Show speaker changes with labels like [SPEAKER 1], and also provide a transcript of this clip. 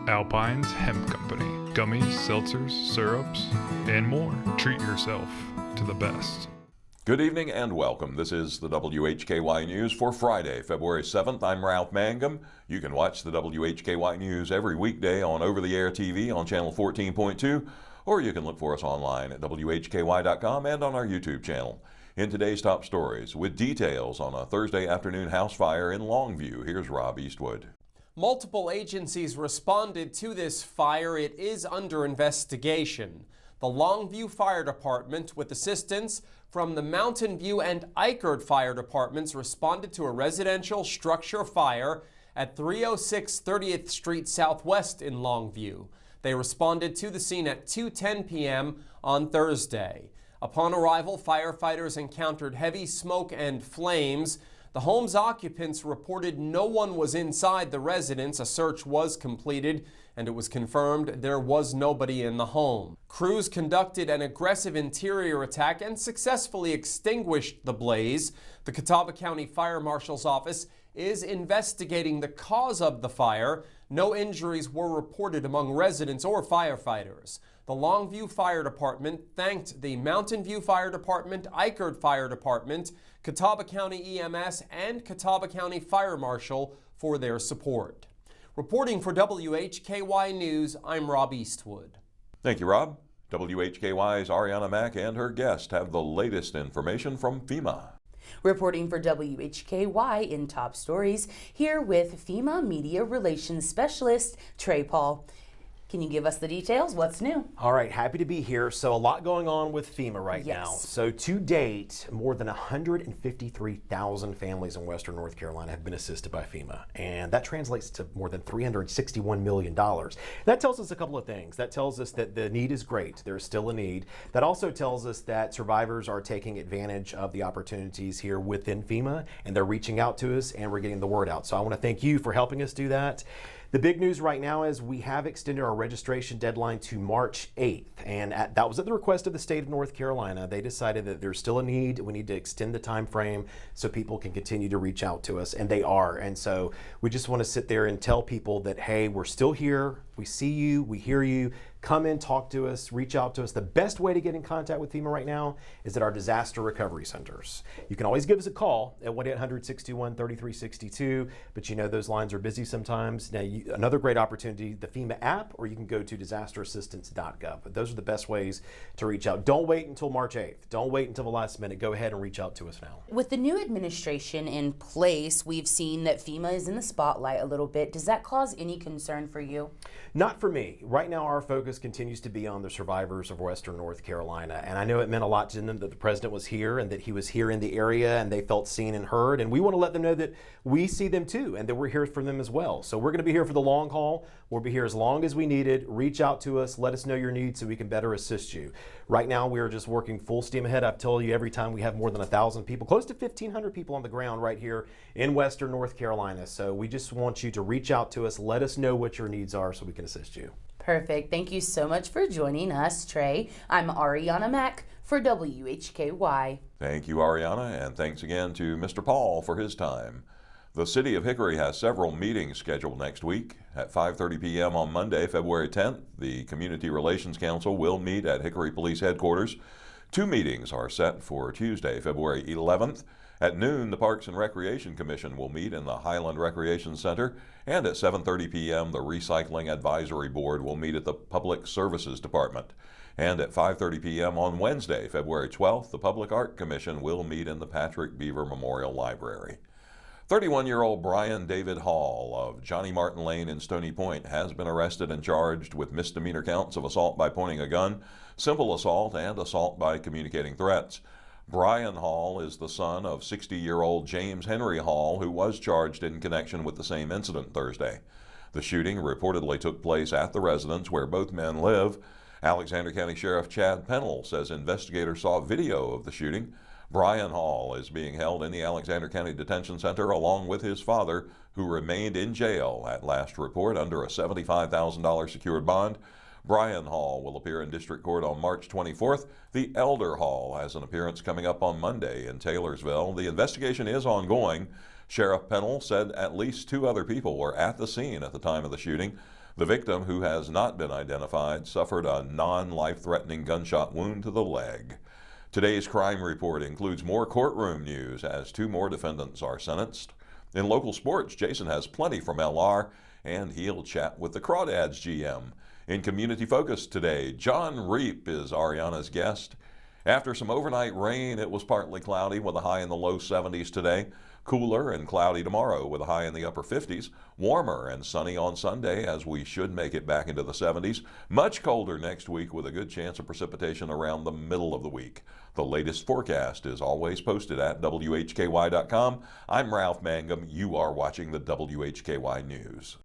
[SPEAKER 1] Alpine's Hemp Company. Gummies, seltzers, syrups, and more. Treat yourself to the best.
[SPEAKER 2] Good evening and welcome. This is the WHKY News for Friday, February 7th. I'm Ralph Mangum. You can watch the WHKY News every weekday on over-the-air TV on channel 14.2, or you can look for us online at WHKY.com and on our YouTube channel. In today's top stories, with details on a Thursday afternoon house fire in Longview, here's Rob Eastwood.
[SPEAKER 3] Multiple agencies responded to this fire. It is under investigation. The Longview Fire Department, with assistance from the Mountain View and Eichard Fire Departments, responded to a residential structure fire at 306 30th Street Southwest in Longview. They responded to the scene at 2:10 p.m. on Thursday. Upon arrival, firefighters encountered heavy smoke and flames. The home's occupants reported no one was inside the residence. A search was completed, and it was confirmed there was nobody in the home. Crews conducted an aggressive interior attack and successfully extinguished the blaze. The Catawba County Fire Marshal's office is investigating the cause of the fire. No injuries were reported among residents or firefighters. The Longview Fire Department thanked the Mountain View Fire Department, Eichard Fire Department, Catawba County EMS, and Catawba County Fire Marshal for their support. Reporting for WHKY News, I'm Rob Eastwood.
[SPEAKER 2] Thank you, Rob. WHKY's Arianna Mack and her guest have the latest information from FEMA.
[SPEAKER 4] Reporting for WHKY in top stories, here with FEMA Media Relations Specialist Trey Paul. Can you give us the details? What's new?
[SPEAKER 5] All right, happy to be here. So a lot going on with FEMA right now. So to date, more than 153,000 families in Western North Carolina have been assisted by FEMA, and that translates to more than $361 million. That tells us a couple of things. That tells us that the need is great. There's still a need. That also tells us that survivors are taking advantage of the opportunities here within FEMA, and they're reaching out to us, and we're getting the word out. So I want to thank you for helping us do that. The big news right now is we have extended our registration deadline to March 8th, and that was at the request of the state of North Carolina. They decided that there's still a need. We need to extend the time frame so people can continue to reach out to us, and they are. And so we just want to sit there and tell people that, hey, we're still here. We see you. We hear you. Come in, talk to us, reach out to us. The best way to get in contact with FEMA right now is at our disaster recovery centers. You can always give us a call at 1-800-621-3362, but you know those lines are busy sometimes. Now, another great opportunity, the FEMA app, or you can go to disasterassistance.gov. But those are the best ways to reach out. Don't wait until March 8th. Don't wait until the last minute. Go ahead and reach out to us now.
[SPEAKER 4] With the new administration in place, we've seen that FEMA is in the spotlight a little bit. Does that cause any concern for you?
[SPEAKER 5] Not for me. Right now, our focus continues to be on the survivors of Western North Carolina. And I know it meant a lot to them that the president was here and that he was here in the area and they felt seen and heard. And we want to let them know that we see them too and that we're here for them as well. So we're going to be here for the long haul. We'll be here as long as we need it. Reach out to us. Let us know your needs so we can better assist you. Right now, we're just working full steam ahead. I've told you every time we have more than 1,000 people, close to 1,500 people on the ground right here in Western North Carolina. So we just want you to reach out to us. Let us know what your needs are so we can assist you.
[SPEAKER 4] Perfect. Thank you so much for joining us, Trey. I'm Arianna Mack for WHKY.
[SPEAKER 2] Thank you, Arianna, and thanks again to Mr. Paul for his time. The City of Hickory has several meetings scheduled next week. At 5:30 p.m. on Monday, February 10th, the Community Relations Council will meet at Hickory Police Headquarters. Two meetings are set for Tuesday, February 11th. At noon, the Parks and Recreation Commission will meet in the Highland Recreation Center, and at 7:30 p.m., the Recycling Advisory Board will meet at the Public Services Department. And at 5:30 p.m. on Wednesday, February 12th, the Public Art Commission will meet in the Patrick Beaver Memorial Library. 31-year-old Brian David Hall of Johnny Martin Lane in Stony Point has been arrested and charged with misdemeanor counts of assault by pointing a gun, simple assault, and assault by communicating threats. Brian Hall is the son of 60-year-old James Henry Hall, who was charged in connection with the same incident Thursday. The shooting reportedly took place at the residence where both men live. Alexander County Sheriff Chad Pennell says investigators saw video of the shooting. Brian Hall is being held in the Alexander County Detention Center along with his father, who remained in jail at last report under a $75,000 secured bond. Brian Hall will appear in district court on March 24th. The elder Hall has an appearance coming up on Monday in Taylorsville. The investigation is ongoing. Sheriff Pennell said at least 2 other people were at the scene at the time of the shooting. The victim, who has not been identified, suffered a non-life-threatening gunshot wound to the leg. Today's crime report includes more courtroom news as 2 more defendants are sentenced. In local sports, Jason has plenty from LR, and he'll chat with the Crawdads GM. In Community Focus today, John Reap is Arianna's guest. After some overnight rain, it was partly cloudy with a high in the low 70s today. Cooler and cloudy tomorrow with a high in the upper 50s. Warmer and sunny on Sunday, as we should make it back into the 70s. Much colder next week with a good chance of precipitation around the middle of the week. The latest forecast is always posted at WHKY.com. I'm Ralph Mangum. You are watching the WHKY News.